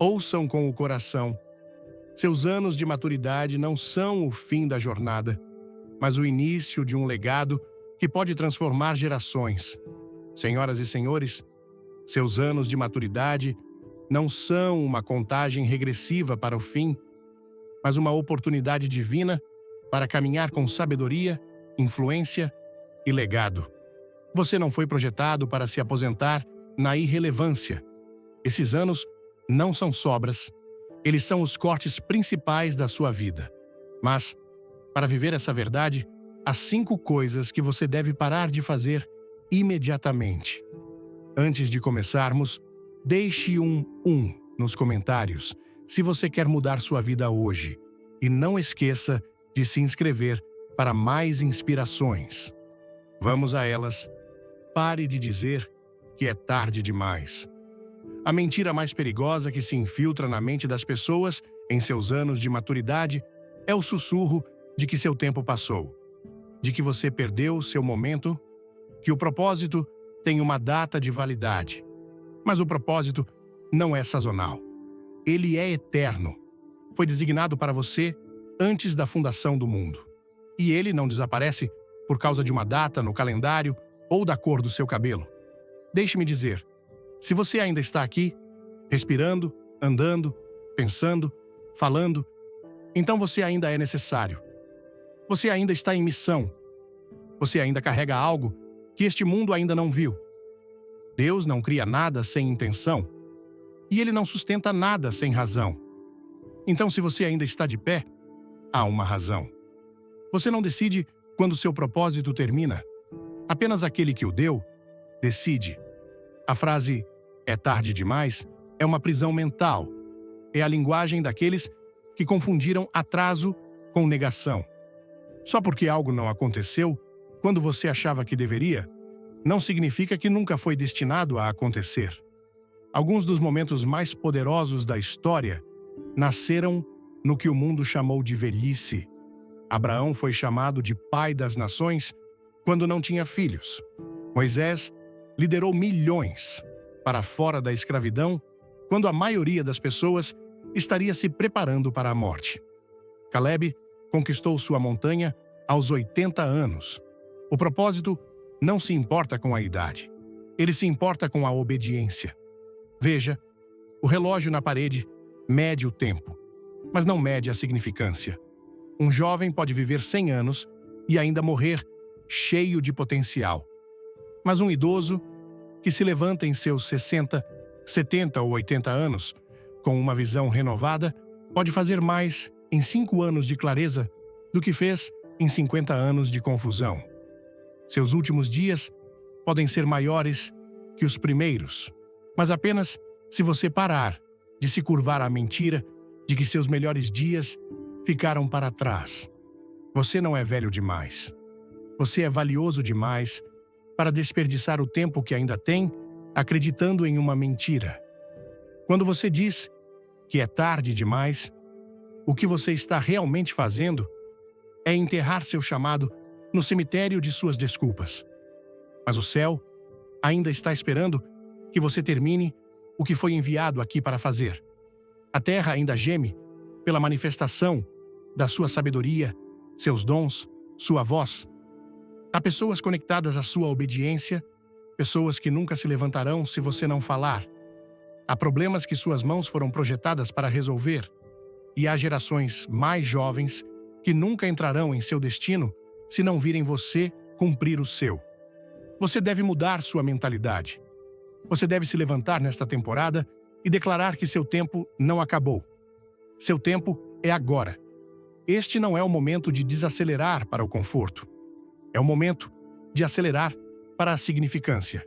Ouçam com o coração. Seus anos de maturidade não são o fim da jornada, mas o início de um legado que pode transformar gerações. Senhoras e senhores, seus anos de maturidade não são uma contagem regressiva para o fim, mas uma oportunidade divina para caminhar com sabedoria, influência e legado. Você não foi projetado para se aposentar na irrelevância. Esses anos não são sobras, eles são os cortes principais da sua vida. Mas, para viver essa verdade, há 5 coisas que você deve parar de fazer imediatamente. Antes de começarmos, deixe um nos comentários se você quer mudar sua vida hoje. E não esqueça de se inscrever para mais inspirações. Vamos a elas. Pare de dizer que é tarde demais. A mentira mais perigosa que se infiltra na mente das pessoas em seus anos de maturidade é o sussurro de que seu tempo passou, de que você perdeu seu momento, que o propósito tem uma data de validade. Mas o propósito não é sazonal. Ele é eterno. Foi designado para você antes da fundação do mundo. E ele não desaparece por causa de uma data no calendário ou da cor do seu cabelo. Deixe-me dizer, se você ainda está aqui, respirando, andando, pensando, falando, então você ainda é necessário. Você ainda está em missão. Você ainda carrega algo que este mundo ainda não viu. Deus não cria nada sem intenção, e Ele não sustenta nada sem razão. Então, se você ainda está de pé, há uma razão. Você não decide quando seu propósito termina. Apenas aquele que o deu decide. A frase "é tarde demais" é uma prisão mental. É a linguagem daqueles que confundiram atraso com negação. Só porque algo não aconteceu quando você achava que deveria, não significa que nunca foi destinado a acontecer. Alguns dos momentos mais poderosos da história nasceram no que o mundo chamou de velhice. Abraão foi chamado de pai das nações quando não tinha filhos. Moisés liderou milhões para fora da escravidão quando a maioria das pessoas estaria se preparando para a morte. Caleb conquistou sua montanha aos 80 anos. O propósito não se importa com a idade. Ele se importa com a obediência. Veja, o relógio na parede mede o tempo, mas não mede a significância. Um jovem pode viver 100 anos e ainda morrer cheio de potencial. Mas um idoso que se levanta em seus 60, 70 ou 80 anos, com uma visão renovada, pode fazer mais em 5 anos de clareza do que fez em 50 anos de confusão. Seus últimos dias podem ser maiores que os primeiros, mas apenas se você parar de se curvar à mentira de que seus melhores dias ficaram para trás. Você não é velho demais. Você é valioso demais para desperdiçar o tempo que ainda tem acreditando em uma mentira. Quando você diz que é tarde demais, o que você está realmente fazendo é enterrar seu chamado no cemitério de suas desculpas. Mas o céu ainda está esperando que você termine o que foi enviado aqui para fazer. A terra ainda geme pela manifestação da sua sabedoria, seus dons, sua voz. Há pessoas conectadas à sua obediência, pessoas que nunca se levantarão se você não falar. Há problemas que suas mãos foram projetadas para resolver, e há gerações mais jovens que nunca entrarão em seu destino se não virem você cumprir o seu. Você deve mudar sua mentalidade. Você deve se levantar nesta temporada e declarar que seu tempo não acabou. Seu tempo é agora. Este não é o momento de desacelerar para o conforto. É o momento de acelerar para a significância.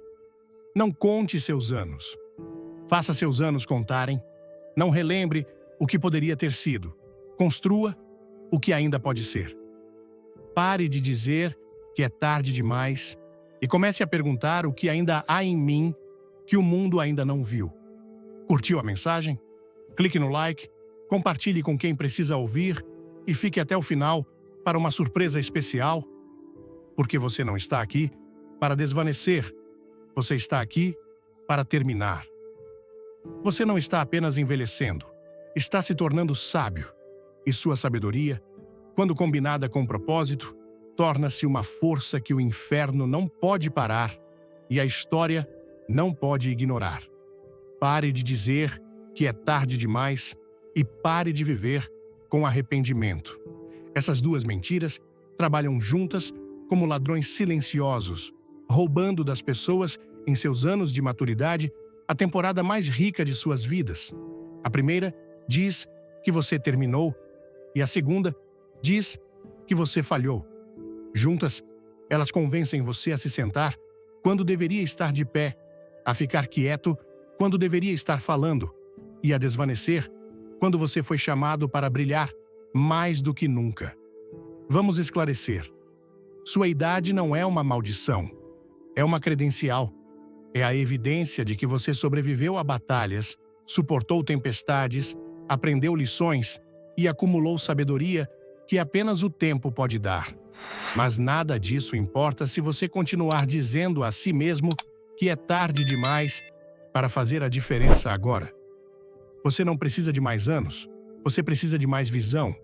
Não conte seus anos. Faça seus anos contarem. Não relembre o que poderia ter sido. Construa o que ainda pode ser. Pare de dizer que é tarde demais e comece a perguntar o que ainda há em mim que o mundo ainda não viu. Curtiu a mensagem? Clique no like, compartilhe com quem precisa ouvir e fique até o final para uma surpresa especial. Porque você não está aqui para desvanecer, você está aqui para terminar. Você não está apenas envelhecendo, está se tornando sábio. E sua sabedoria, quando combinada com propósito, torna-se uma força que o inferno não pode parar e a história não pode ignorar. Pare de dizer que é tarde demais e pare de viver com arrependimento. Essas duas mentiras trabalham juntas como ladrões silenciosos, roubando das pessoas, em seus anos de maturidade, a temporada mais rica de suas vidas. A primeira diz que você terminou e a segunda diz que você falhou. Juntas, elas convencem você a se sentar quando deveria estar de pé, a ficar quieto quando deveria estar falando e a desvanecer quando você foi chamado para brilhar mais do que nunca. Vamos esclarecer. Sua idade não é uma maldição, é uma credencial. É a evidência de que você sobreviveu a batalhas, suportou tempestades, aprendeu lições e acumulou sabedoria que apenas o tempo pode dar. Mas nada disso importa se você continuar dizendo a si mesmo que é tarde demais para fazer a diferença agora. Você não precisa de mais anos, você precisa de mais visão.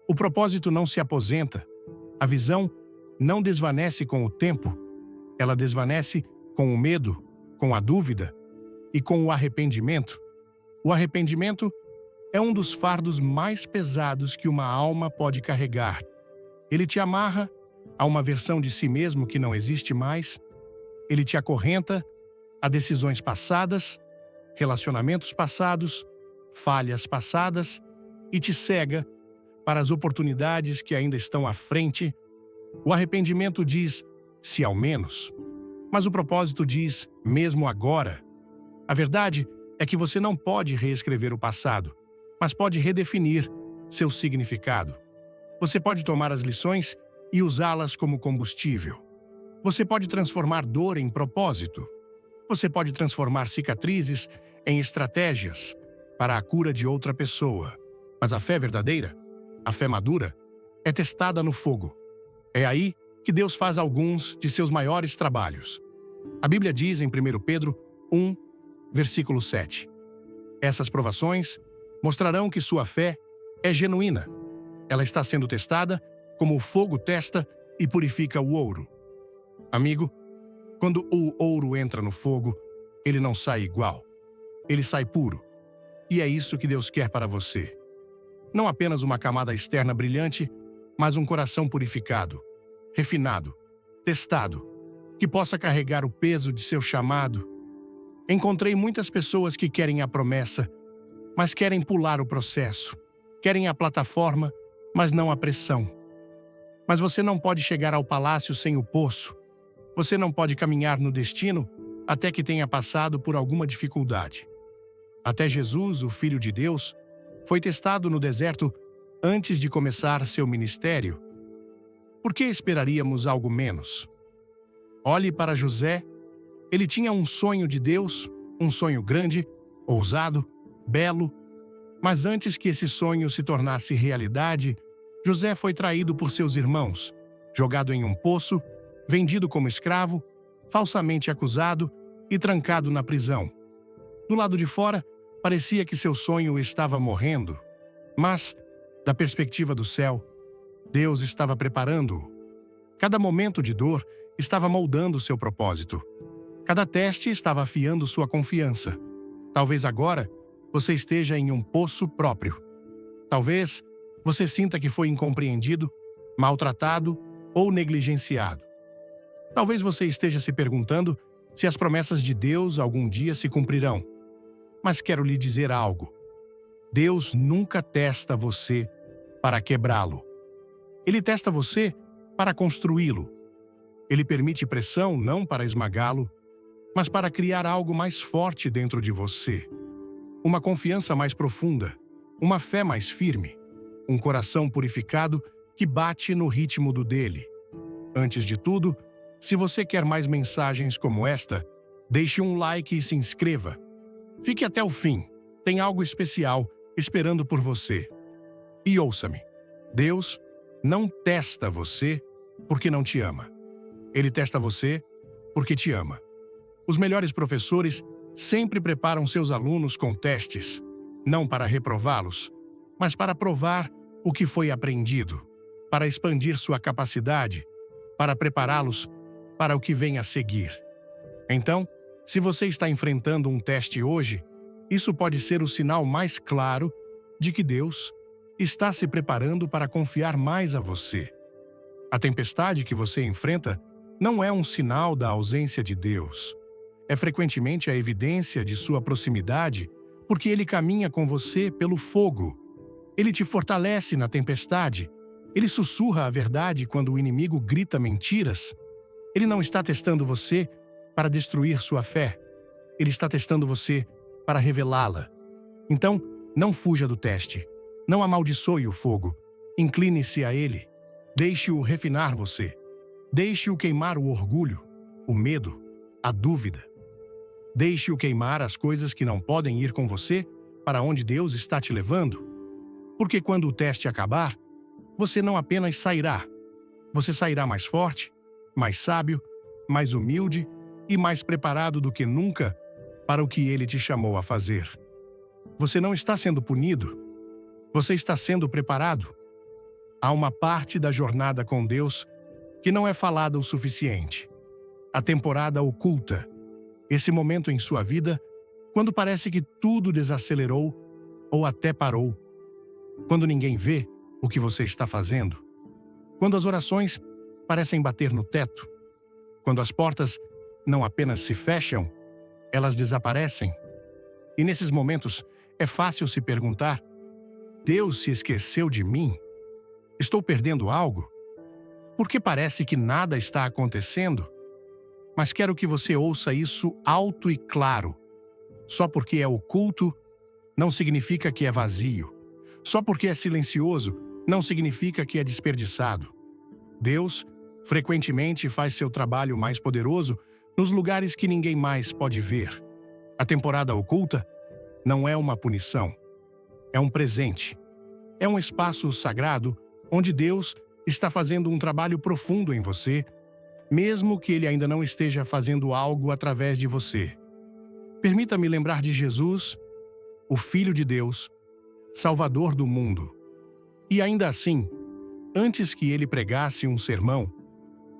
O propósito não se aposenta. A visão não desvanece com o tempo. Ela desvanece com o medo, com a dúvida e com o arrependimento. O arrependimento é um dos fardos mais pesados que uma alma pode carregar. Ele te amarra a uma versão de si mesmo que não existe mais. Ele te acorrenta a decisões passadas, relacionamentos passados, falhas passadas e te cega para as oportunidades que ainda estão à frente. O arrependimento diz, se ao menos. Mas o propósito diz, mesmo agora. A verdade é que você não pode reescrever o passado, mas pode redefinir seu significado. Você pode tomar as lições e usá-las como combustível. Você pode transformar dor em propósito. Você pode transformar cicatrizes em estratégias para a cura de outra pessoa. Mas a fé verdadeira, a fé madura, é testada no fogo. É aí que Deus faz alguns de seus maiores trabalhos. A Bíblia diz em 1 Pedro 1, versículo 7. Essas provações mostrarão que sua fé é genuína. Ela está sendo testada como o fogo testa e purifica o ouro. Amigo, quando o ouro entra no fogo, ele não sai igual. Ele sai puro. E é isso que Deus quer para você. Não apenas uma camada externa brilhante, mas um coração purificado, refinado, testado, que possa carregar o peso de seu chamado. Encontrei muitas pessoas que querem a promessa, mas querem pular o processo. Querem a plataforma, mas não a pressão. Mas você não pode chegar ao palácio sem o poço. Você não pode caminhar no destino até que tenha passado por alguma dificuldade. Até Jesus, o Filho de Deus, foi testado no deserto antes de começar seu ministério. Por que esperaríamos algo menos? Olhe para José. Ele tinha um sonho de Deus, um sonho grande, ousado, belo. Mas antes que esse sonho se tornasse realidade, José foi traído por seus irmãos, jogado em um poço, vendido como escravo, falsamente acusado e trancado na prisão. Do lado de fora, parecia que seu sonho estava morrendo. Mas, da perspectiva do céu, Deus estava preparando-o. Cada momento de dor estava moldando seu propósito. Cada teste estava afiando sua confiança. Talvez agora você esteja em um poço próprio. Talvez você sinta que foi incompreendido, maltratado ou negligenciado. Talvez você esteja se perguntando se as promessas de Deus algum dia se cumprirão. Mas quero lhe dizer algo. Deus nunca testa você para quebrá-lo. Ele testa você para construí-lo. Ele permite pressão não para esmagá-lo, mas para criar algo mais forte dentro de você. Uma confiança mais profunda, uma fé mais firme, um coração purificado que bate no ritmo do dele. Antes de tudo, se você quer mais mensagens como esta, deixe um like e se inscreva. Fique até o fim, tem algo especial esperando por você. E ouça-me, Deus não testa você porque não te ama. Ele testa você porque te ama. Os melhores professores sempre preparam seus alunos com testes, não para reprová-los, mas para provar o que foi aprendido, para expandir sua capacidade, para prepará-los para o que vem a seguir. Então, se você está enfrentando um teste hoje, isso pode ser o sinal mais claro de que Deus está se preparando para confiar mais a você. A tempestade que você enfrenta não é um sinal da ausência de Deus. É frequentemente a evidência de sua proximidade, porque Ele caminha com você pelo fogo. Ele te fortalece na tempestade. Ele sussurra a verdade quando o inimigo grita mentiras. Ele não está testando você para destruir sua fé. Ele está testando você para revelá-la. Então, não fuja do teste. Não amaldiçoe o fogo. Incline-se a ele. Deixe-o refinar você. Deixe-o queimar o orgulho, o medo, a dúvida. Deixe-o queimar as coisas que não podem ir com você para onde Deus está te levando. Porque quando o teste acabar, você não apenas sairá. Você sairá mais forte, mais sábio, mais humilde e mais preparado do que nunca para o que Ele te chamou a fazer. Você não está sendo punido. Você está sendo preparado. Há uma parte da jornada com Deus que não é falada o suficiente. A temporada oculta. Esse momento em sua vida, quando parece que tudo desacelerou ou até parou. Quando ninguém vê o que você está fazendo. Quando as orações parecem bater no teto. Quando as portas não apenas se fecham, elas desaparecem. E nesses momentos é fácil se perguntar: Deus se esqueceu de mim? Estou perdendo algo? Porque parece que nada está acontecendo? Mas quero que você ouça isso alto e claro. Só porque é oculto, não significa que é vazio. Só porque é silencioso, não significa que é desperdiçado. Deus, frequentemente, faz seu trabalho mais poderoso nos lugares que ninguém mais pode ver. A temporada oculta não é uma punição. É um presente. É um espaço sagrado onde Deus está fazendo um trabalho profundo em você, mesmo que Ele ainda não esteja fazendo algo através de você. Permita-me lembrar de Jesus, o Filho de Deus, Salvador do mundo. E ainda assim, antes que Ele pregasse um sermão,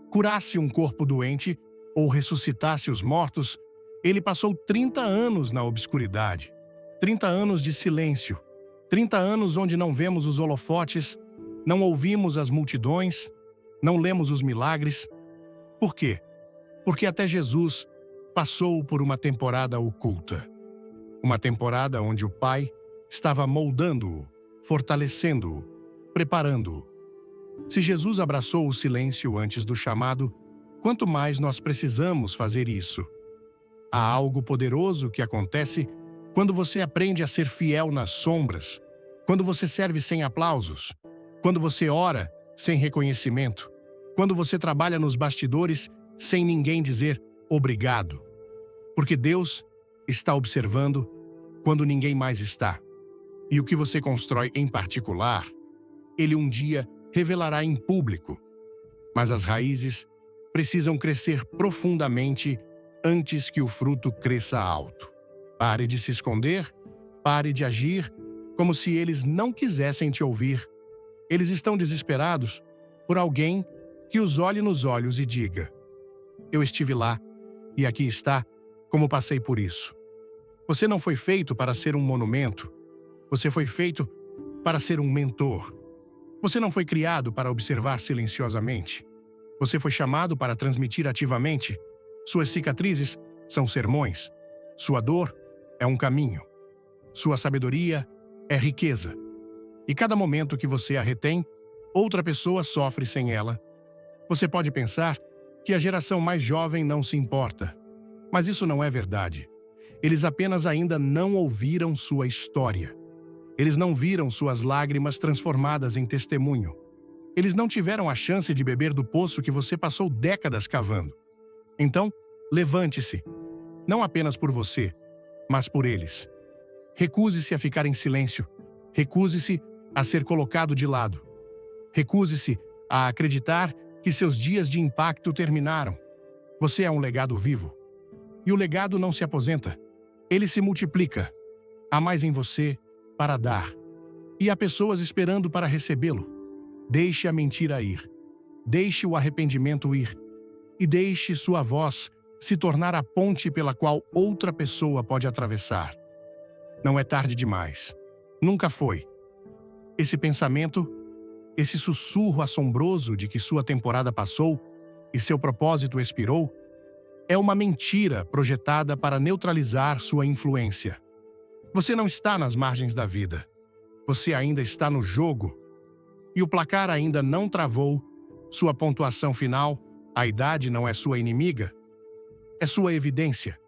curasse um corpo doente ou ressuscitasse os mortos, Ele passou 30 anos na obscuridade, 30 anos de silêncio, 30 anos onde não vemos os holofotes, não ouvimos as multidões, não lemos os milagres. Por quê? Porque até Jesus passou por uma temporada oculta. Uma temporada onde o Pai estava moldando-o, fortalecendo-o, preparando-o. Se Jesus abraçou o silêncio antes do chamado, quanto mais nós precisamos fazer isso? Há algo poderoso que acontece quando você aprende a ser fiel nas sombras, quando você serve sem aplausos, quando você ora sem reconhecimento, quando você trabalha nos bastidores sem ninguém dizer obrigado. Porque Deus está observando quando ninguém mais está. E o que você constrói em particular, Ele um dia revelará em público. Mas as raízes precisam crescer profundamente antes que o fruto cresça alto. Pare de se esconder, pare de agir como se eles não quisessem te ouvir. Eles estão desesperados por alguém que os olhe nos olhos e diga: eu estive lá e aqui está como passei por isso. Você não foi feito para ser um monumento. Você foi feito para ser um mentor. Você não foi criado para observar silenciosamente. Você foi chamado para transmitir ativamente. Suas cicatrizes são sermões. Sua dor é um caminho. Sua sabedoria é riqueza. E cada momento que você a retém, outra pessoa sofre sem ela. Você pode pensar que a geração mais jovem não se importa. Mas isso não é verdade. Eles apenas ainda não ouviram sua história. Eles não viram suas lágrimas transformadas em testemunho. Eles não tiveram a chance de beber do poço que você passou décadas cavando. Então, levante-se. Não apenas por você, mas por eles. Recuse-se a ficar em silêncio. Recuse-se a ser colocado de lado. Recuse-se a acreditar que seus dias de impacto terminaram. Você é um legado vivo. E o legado não se aposenta. Ele se multiplica. Há mais em você para dar. E há pessoas esperando para recebê-lo. Deixe a mentira ir. Deixe o arrependimento ir. E deixe sua voz se tornar a ponte pela qual outra pessoa pode atravessar. Não é tarde demais. Nunca foi. Esse pensamento, esse sussurro assombroso de que sua temporada passou e seu propósito expirou, é uma mentira projetada para neutralizar sua influência. Você não está nas margens da vida. Você ainda está no jogo. E o placar ainda não travou. Sua pontuação final, a idade não é sua inimiga. É sua evidência.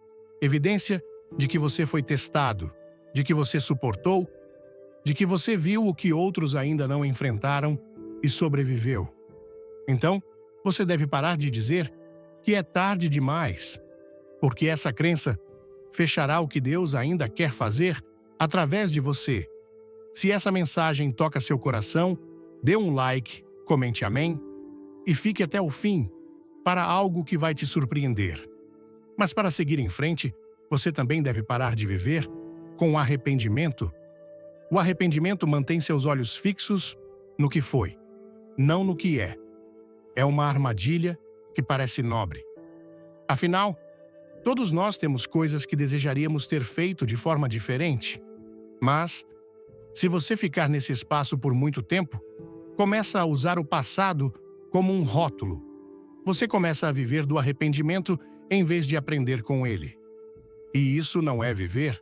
Evidência de que você foi testado, de que você suportou, de que você viu o que outros ainda não enfrentaram e sobreviveu. Então, você deve parar de dizer que é tarde demais, porque essa crença fechará o que Deus ainda quer fazer através de você. Se essa mensagem toca seu coração, dê um like, comente amém e fique até o fim para algo que vai te surpreender. Mas para seguir em frente, você também deve parar de viver com arrependimento. O arrependimento mantém seus olhos fixos no que foi, não no que é. É uma armadilha que parece nobre. Afinal, todos nós temos coisas que desejaríamos ter feito de forma diferente. Mas, se você ficar nesse espaço por muito tempo, começa a usar o passado como um rótulo. Você começa a viver do arrependimento em vez de aprender com ele. E isso não é viver.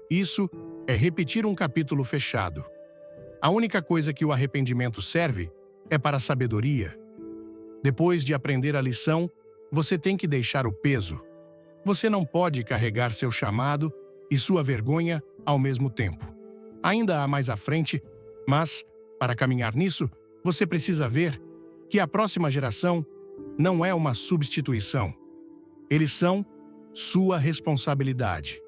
Isso é repetir um capítulo fechado. A única coisa que o arrependimento serve é para a sabedoria. Depois de aprender a lição, você tem que deixar o peso. Você não pode carregar seu chamado e sua vergonha ao mesmo tempo. Ainda há mais à frente, mas, para caminhar nisso, você precisa ver que a próxima geração não é uma substituição. Eles são sua responsabilidade.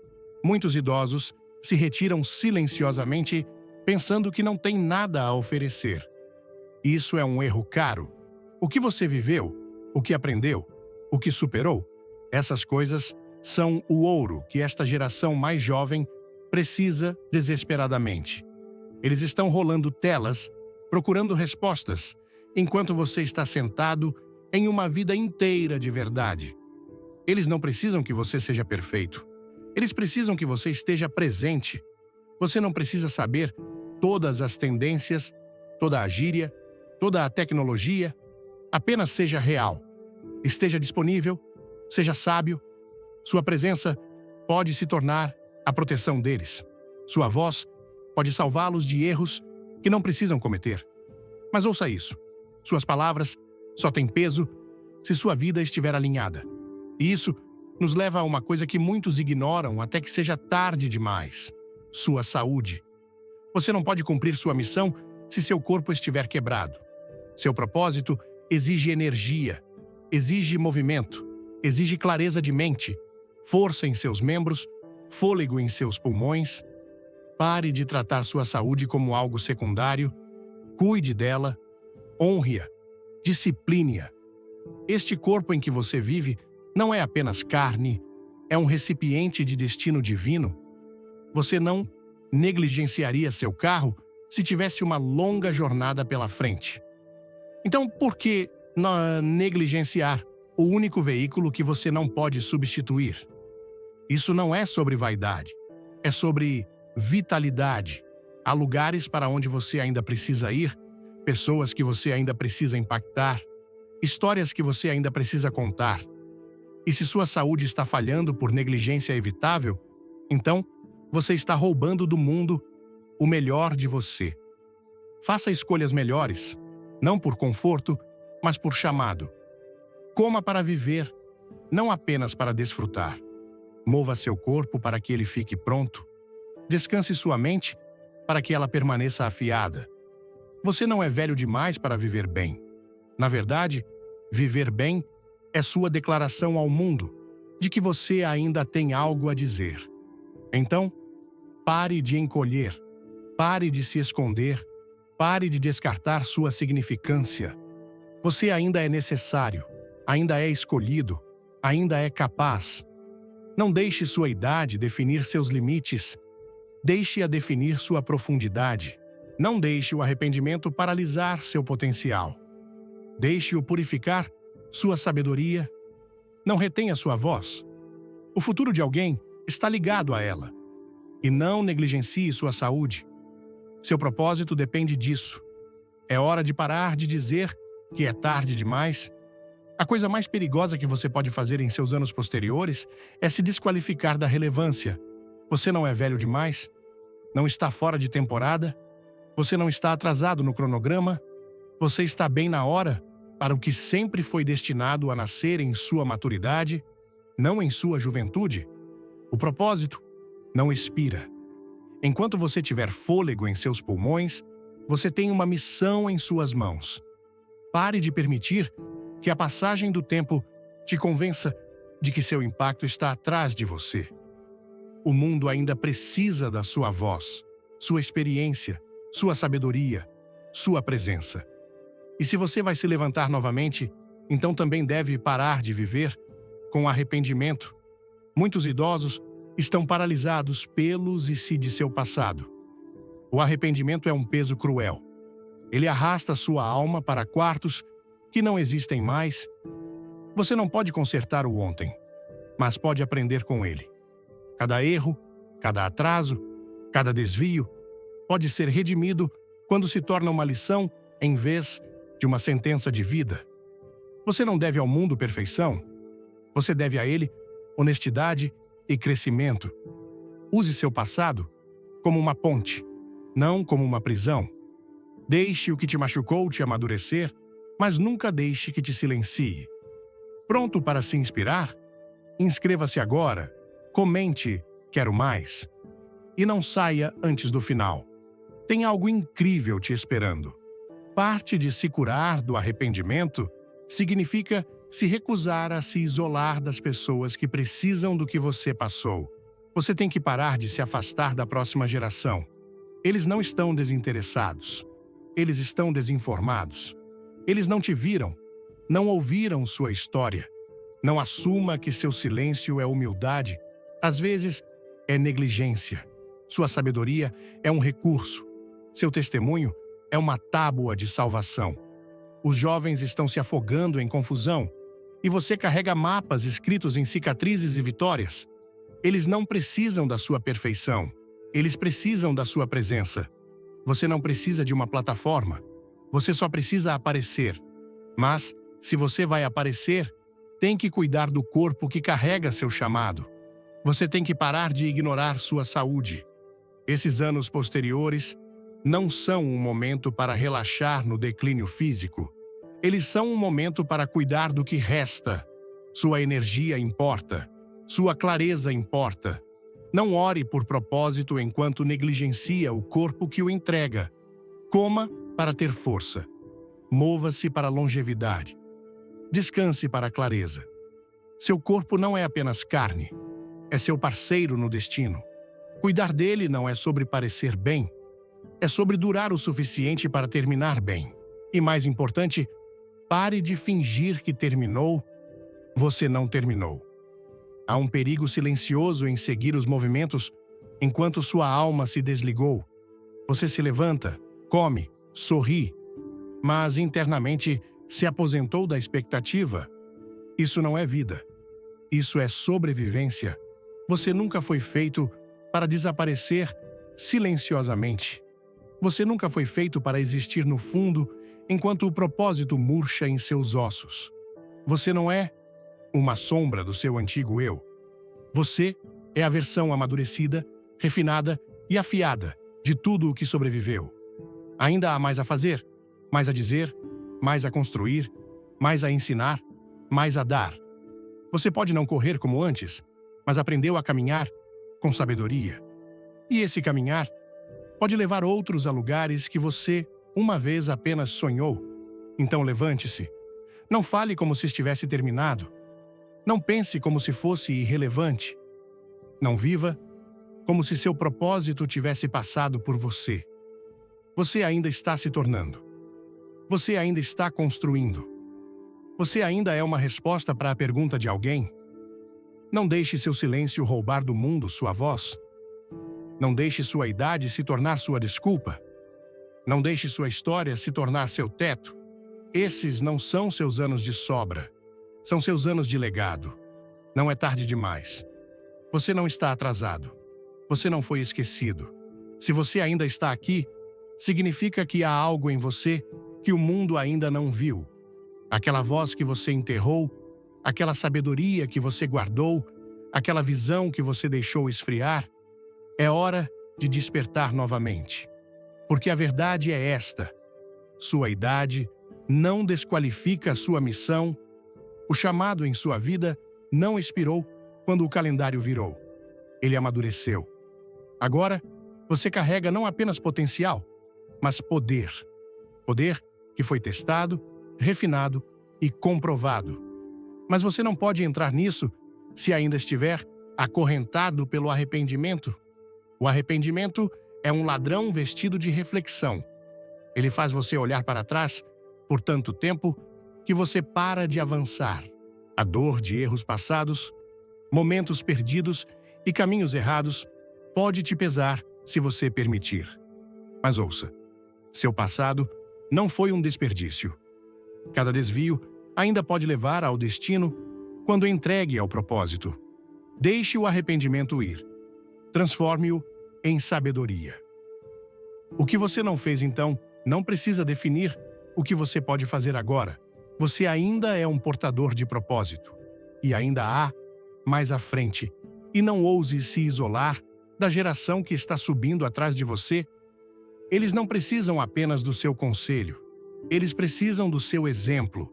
Muitos idosos se retiram silenciosamente, pensando que não têm nada a oferecer. Isso é um erro caro. O que você viveu, o que aprendeu, o que superou, essas coisas são o ouro que esta geração mais jovem precisa desesperadamente. Eles estão rolando telas, procurando respostas, enquanto você está sentado em uma vida inteira de verdade. Eles não precisam que você seja perfeito. Eles precisam que você esteja presente. Você não precisa saber todas as tendências, toda a gíria, toda a tecnologia. Apenas seja real. Esteja disponível, seja sábio. Sua presença pode se tornar a proteção deles. Sua voz pode salvá-los de erros que não precisam cometer. Mas ouça isso. Suas palavras só têm peso se sua vida estiver alinhada. E isso nos leva a uma coisa que muitos ignoram até que seja tarde demais: sua saúde. Você não pode cumprir sua missão se seu corpo estiver quebrado. Seu propósito exige energia, exige movimento, exige clareza de mente, força em seus membros, fôlego em seus pulmões. Pare de tratar sua saúde como algo secundário. Cuide dela, honre-a, discipline-a. Este corpo em que você vive não é apenas carne, é um recipiente de destino divino. Você não negligenciaria seu carro se tivesse uma longa jornada pela frente. Então, por que negligenciar o único veículo que você não pode substituir? Isso não é sobre vaidade, é sobre vitalidade. Há lugares para onde você ainda precisa ir, pessoas que você ainda precisa impactar, histórias que você ainda precisa contar. E se sua saúde está falhando por negligência evitável, então você está roubando do mundo o melhor de você. Faça escolhas melhores, não por conforto, mas por chamado. Coma para viver, não apenas para desfrutar. Mova seu corpo para que ele fique pronto. Descanse sua mente para que ela permaneça afiada. Você não é velho demais para viver bem. Na verdade, viver bem é sua declaração ao mundo de que você ainda tem algo a dizer. Então, pare de encolher, pare de se esconder, pare de descartar sua significância. Você ainda é necessário, ainda é escolhido, ainda é capaz. Não deixe sua idade definir seus limites. Deixe-a definir sua profundidade. Não deixe o arrependimento paralisar seu potencial. Deixe-o purificar sua sabedoria. Não retenha sua voz. O futuro de alguém está ligado a ela. E não negligencie sua saúde. Seu propósito depende disso. É hora de parar de dizer que é tarde demais. A coisa mais perigosa que você pode fazer em seus anos posteriores é se desqualificar da relevância. Você não é velho demais? Não está fora de temporada? Você não está atrasado no cronograma? Você está bem na hora para o que sempre foi destinado a nascer em sua maturidade, não em sua juventude? O propósito não expira. Enquanto você tiver fôlego em seus pulmões, você tem uma missão em suas mãos. Pare de permitir que a passagem do tempo te convença de que seu impacto está atrás de você. O mundo ainda precisa da sua voz, sua experiência, sua sabedoria, sua presença. E se você vai se levantar novamente, então também deve parar de viver com arrependimento. Muitos idosos estão paralisados pelos e se de seu passado. O arrependimento é um peso cruel. Ele arrasta sua alma para quartos que não existem mais. Você não pode consertar o ontem, mas pode aprender com ele. Cada erro, cada atraso, cada desvio pode ser redimido quando se torna uma lição em vez de uma sentença de vida. Você não deve ao mundo perfeição. Você deve a ele honestidade e crescimento. Use seu passado como uma ponte, não como uma prisão. Deixe o que te machucou te amadurecer, mas nunca deixe que te silencie. Pronto para se inspirar? Inscreva-se agora, comente "Quero mais" e não saia antes do final. Tem algo incrível te esperando. Parte de se curar do arrependimento significa se recusar a se isolar das pessoas que precisam do que você passou. Você tem que parar de se afastar da próxima geração. Eles não estão desinteressados. Eles estão desinformados. Eles não te viram, não ouviram sua história. Não assuma que seu silêncio é humildade. Às vezes, é negligência. Sua sabedoria é um recurso. Seu testemunho é uma tábua de salvação. Os jovens estão se afogando em confusão, e você carrega mapas escritos em cicatrizes e vitórias. Eles não precisam da sua perfeição. Eles precisam da sua presença. Você não precisa de uma plataforma. Você só precisa aparecer. Mas, se você vai aparecer, tem que cuidar do corpo que carrega seu chamado. Você tem que parar de ignorar sua saúde. Esses anos posteriores não são um momento para relaxar no declínio físico. Eles são um momento para cuidar do que resta. Sua energia importa. Sua clareza importa. Não ore por propósito enquanto negligencia o corpo que o entrega. Coma para ter força. Mova-se para a longevidade. Descanse para a clareza. Seu corpo não é apenas carne. É seu parceiro no destino. Cuidar dele não é sobre parecer bem. É sobre durar o suficiente para terminar bem. E mais importante, pare de fingir que terminou. Você não terminou. Há um perigo silencioso em seguir os movimentos enquanto sua alma se desligou. Você se levanta, come, sorri, mas internamente se aposentou da expectativa. Isso não é vida. Isso é sobrevivência. Você nunca foi feito para desaparecer silenciosamente. Você nunca foi feito para existir no fundo enquanto o propósito murcha em seus ossos. Você não é uma sombra do seu antigo eu. Você é a versão amadurecida, refinada e afiada de tudo o que sobreviveu. Ainda há mais a fazer, mais a dizer, mais a construir, mais a ensinar, mais a dar. Você pode não correr como antes, mas aprendeu a caminhar com sabedoria. E esse caminhar pode levar outros a lugares que você uma vez apenas sonhou. Então levante-se. Não fale como se estivesse terminado. Não pense como se fosse irrelevante. Não viva como se seu propósito tivesse passado por você. Você ainda está se tornando. Você ainda está construindo. Você ainda é uma resposta para a pergunta de alguém. Não deixe seu silêncio roubar do mundo sua voz. Não deixe sua idade se tornar sua desculpa. Não deixe sua história se tornar seu teto. Esses não são seus anos de sobra. São seus anos de legado. Não é tarde demais. Você não está atrasado. Você não foi esquecido. Se você ainda está aqui, significa que há algo em você que o mundo ainda não viu. Aquela voz que você enterrou, aquela sabedoria que você guardou, aquela visão que você deixou esfriar, é hora de despertar novamente. Porque a verdade é esta: sua idade não desqualifica a sua missão, o chamado em sua vida não expirou quando o calendário virou. Ele amadureceu. Agora, você carrega não apenas potencial, mas poder. Poder que foi testado, refinado e comprovado. Mas você não pode entrar nisso se ainda estiver acorrentado pelo arrependimento. O arrependimento é um ladrão vestido de reflexão. Ele faz você olhar para trás por tanto tempo que você para de avançar. A dor de erros passados, momentos perdidos e caminhos errados pode te pesar se você permitir. Mas ouça, seu passado não foi um desperdício. Cada desvio ainda pode levar ao destino quando entregue ao propósito. Deixe o arrependimento ir. Transforme-o em sabedoria. O que você não fez então não precisa definir o que você pode fazer agora. Você ainda é um portador de propósito. E ainda há mais à frente. E não ouse se isolar da geração que está subindo atrás de você. Eles não precisam apenas do seu conselho. Eles precisam do seu exemplo.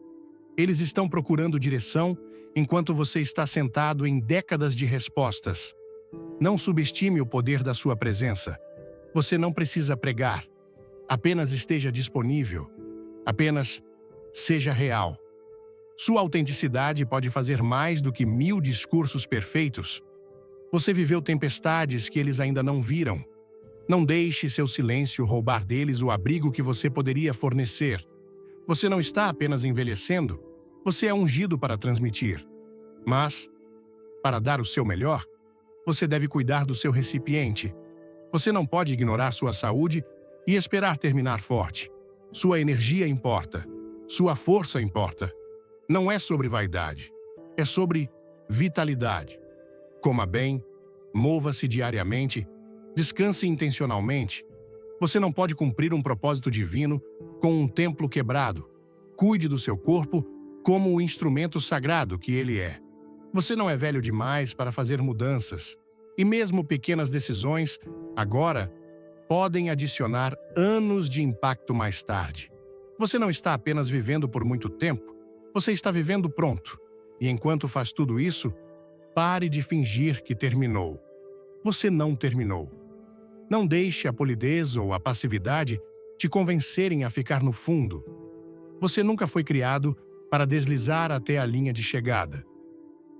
Eles estão procurando direção enquanto você está sentado em décadas de respostas. Não subestime o poder da sua presença. Você não precisa pregar. Apenas esteja disponível. Apenas seja real. Sua autenticidade pode fazer mais do que 1000 discursos perfeitos. Você viveu tempestades que eles ainda não viram. Não deixe seu silêncio roubar deles o abrigo que você poderia fornecer. Você não está apenas envelhecendo, você é ungido para transmitir. Mas, para dar o seu melhor, você deve cuidar do seu recipiente. Você não pode ignorar sua saúde e esperar terminar forte. Sua energia importa. Sua força importa. Não é sobre vaidade. É sobre vitalidade. Coma bem, mova-se diariamente, descanse intencionalmente. Você não pode cumprir um propósito divino com um templo quebrado. Cuide do seu corpo como o instrumento sagrado que ele é. Você não é velho demais para fazer mudanças. E mesmo pequenas decisões, agora, podem adicionar anos de impacto mais tarde. Você não está apenas vivendo por muito tempo, você está vivendo pronto. E enquanto faz tudo isso, pare de fingir que terminou. Você não terminou. Não deixe a polidez ou a passividade te convencerem a ficar no fundo. Você nunca foi criado para deslizar até a linha de chegada.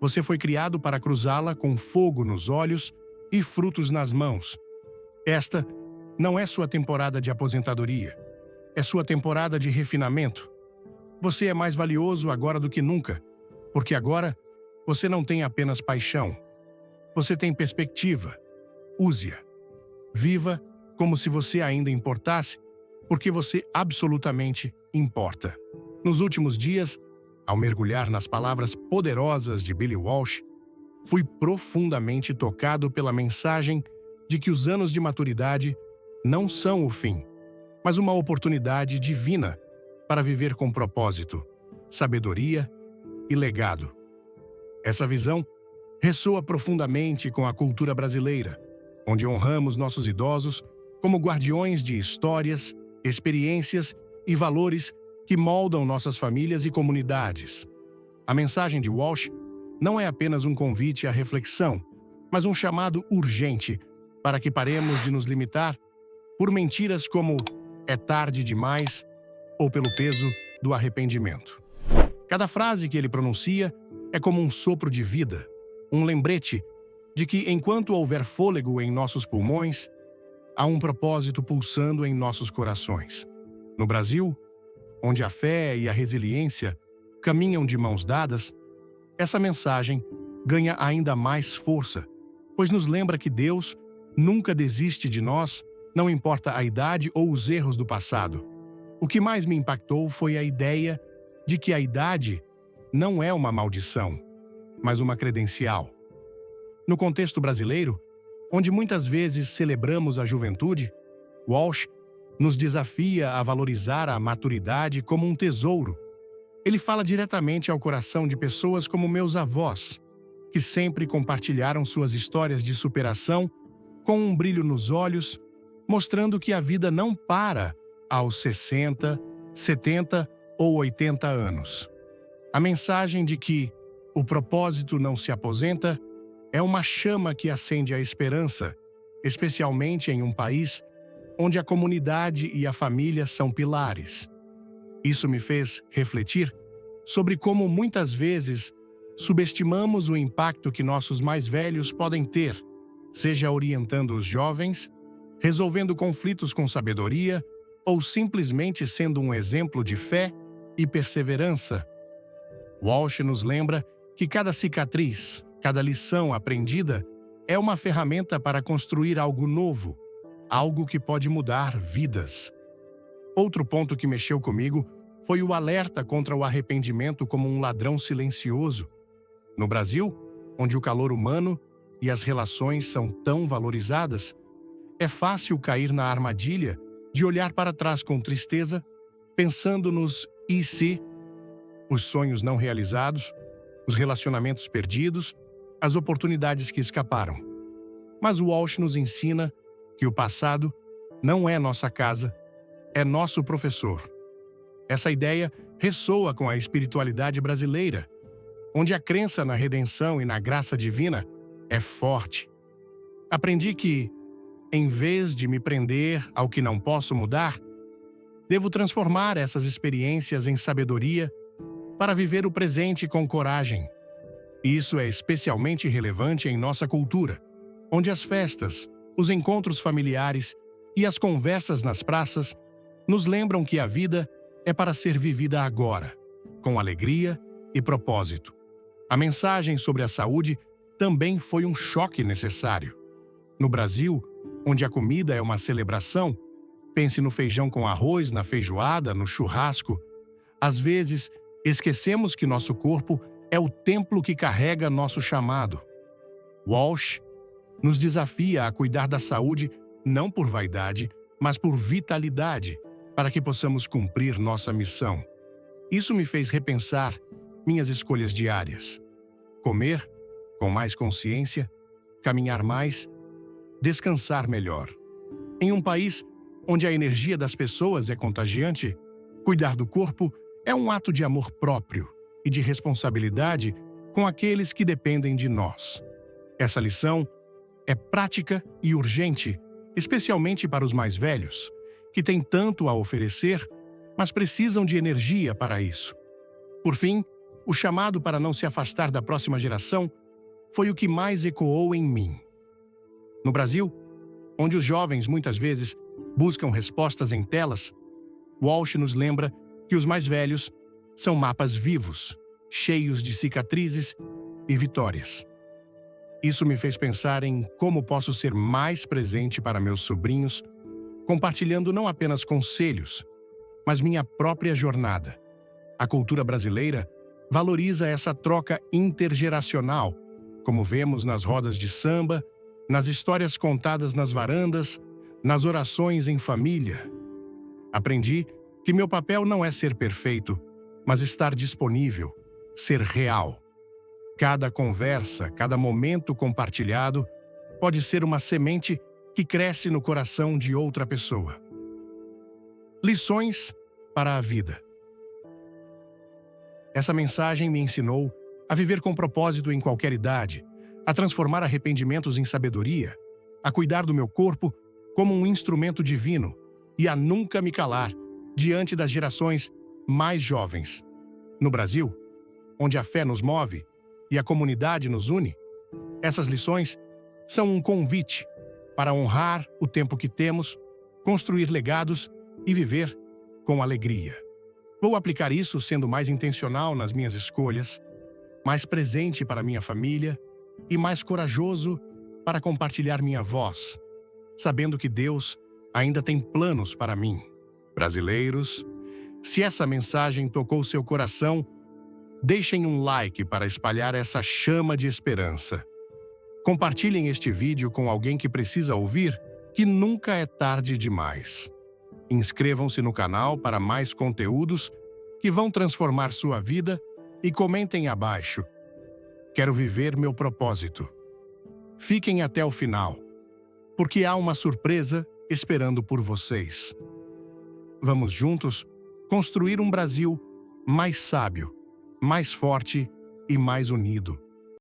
Você foi criado para cruzá-la com fogo nos olhos e frutos nas mãos. Esta não é sua temporada de aposentadoria. É sua temporada de refinamento. Você é mais valioso agora do que nunca, porque agora você não tem apenas paixão. Você tem perspectiva. Use-a. Viva como se você ainda importasse, porque você absolutamente importa. Nos últimos dias, ao mergulhar nas palavras poderosas de Billy Walsh, fui profundamente tocado pela mensagem de que os anos de maturidade não são o fim, mas uma oportunidade divina para viver com propósito, sabedoria e legado. Essa visão ressoa profundamente com a cultura brasileira, onde honramos nossos idosos como guardiões de histórias, experiências e valores que moldam nossas famílias e comunidades. A mensagem de Walsh não é apenas um convite à reflexão, mas um chamado urgente para que paremos de nos limitar por mentiras como "é tarde demais" ou pelo peso do arrependimento. Cada frase que ele pronuncia é como um sopro de vida, um lembrete de que, enquanto houver fôlego em nossos pulmões, há um propósito pulsando em nossos corações. No Brasil, onde a fé e a resiliência caminham de mãos dadas, essa mensagem ganha ainda mais força, pois nos lembra que Deus nunca desiste de nós, não importa a idade ou os erros do passado. O que mais me impactou foi a ideia de que a idade não é uma maldição, mas uma credencial. No contexto brasileiro, onde muitas vezes celebramos a juventude, Walsh nos desafia a valorizar a maturidade como um tesouro. Ele fala diretamente ao coração de pessoas como meus avós, que sempre compartilharam suas histórias de superação com um brilho nos olhos, mostrando que a vida não para aos 60, 70 ou 80 anos. A mensagem de que o propósito não se aposenta é uma chama que acende a esperança, especialmente em um país onde a comunidade e a família são pilares. Isso me fez refletir sobre como muitas vezes subestimamos o impacto que nossos mais velhos podem ter, seja orientando os jovens, resolvendo conflitos com sabedoria ou simplesmente sendo um exemplo de fé e perseverança. Walsh nos lembra que cada cicatriz, cada lição aprendida é uma ferramenta para construir algo novo, algo que pode mudar vidas. Outro ponto que mexeu comigo foi o alerta contra o arrependimento como um ladrão silencioso. No Brasil, onde o calor humano e as relações são tão valorizadas, é fácil cair na armadilha de olhar para trás com tristeza, pensando nos e se, os sonhos não realizados, os relacionamentos perdidos, as oportunidades que escaparam. Mas Walsh nos ensina que o passado não é nossa casa, é nosso professor. Essa ideia ressoa com a espiritualidade brasileira, onde a crença na redenção e na graça divina é forte. Aprendi que, em vez de me prender ao que não posso mudar, devo transformar essas experiências em sabedoria para viver o presente com coragem. Isso é especialmente relevante em nossa cultura, onde as festas, os encontros familiares e as conversas nas praças nos lembram que a vida é para ser vivida agora, com alegria e propósito. A mensagem sobre a saúde também foi um choque necessário. No Brasil, onde a comida é uma celebração, pense no feijão com arroz, na feijoada, no churrasco. Às vezes, esquecemos que nosso corpo é o templo que carrega nosso chamado. Walsh nos desafia a cuidar da saúde não por vaidade, mas por vitalidade, para que possamos cumprir nossa missão. Isso me fez repensar minhas escolhas diárias. Comer com mais consciência, caminhar mais, descansar melhor. Em um país onde a energia das pessoas é contagiante, cuidar do corpo é um ato de amor próprio e de responsabilidade com aqueles que dependem de nós. Essa lição é prática e urgente, especialmente para os mais velhos, que têm tanto a oferecer, mas precisam de energia para isso. Por fim, o chamado para não se afastar da próxima geração foi o que mais ecoou em mim. No Brasil, onde os jovens muitas vezes buscam respostas em telas, Walsh nos lembra que os mais velhos são mapas vivos, cheios de cicatrizes e vitórias. Isso me fez pensar em como posso ser mais presente para meus sobrinhos, compartilhando não apenas conselhos, mas minha própria jornada. A cultura brasileira valoriza essa troca intergeracional, como vemos nas rodas de samba, nas histórias contadas nas varandas, nas orações em família. Aprendi que meu papel não é ser perfeito, mas estar disponível, ser real. Cada conversa, cada momento compartilhado pode ser uma semente que cresce no coração de outra pessoa. Lições para a vida. Essa mensagem me ensinou a viver com propósito em qualquer idade, a transformar arrependimentos em sabedoria, a cuidar do meu corpo como um instrumento divino e a nunca me calar diante das gerações mais jovens. No Brasil, onde a fé nos move e a comunidade nos une, essas lições são um convite para honrar o tempo que temos, construir legados e viver com alegria. Vou aplicar isso sendo mais intencional nas minhas escolhas, mais presente para minha família e mais corajoso para compartilhar minha voz, sabendo que Deus ainda tem planos para mim. Brasileiros, se essa mensagem tocou seu coração, deixem um like para espalhar essa chama de esperança. Compartilhem este vídeo com alguém que precisa ouvir que nunca é tarde demais. Inscrevam-se no canal para mais conteúdos que vão transformar sua vida e comentem abaixo: quero viver meu propósito. Fiquem até o final, porque há uma surpresa esperando por vocês. Vamos juntos construir um Brasil mais sábio, mais forte e mais unido.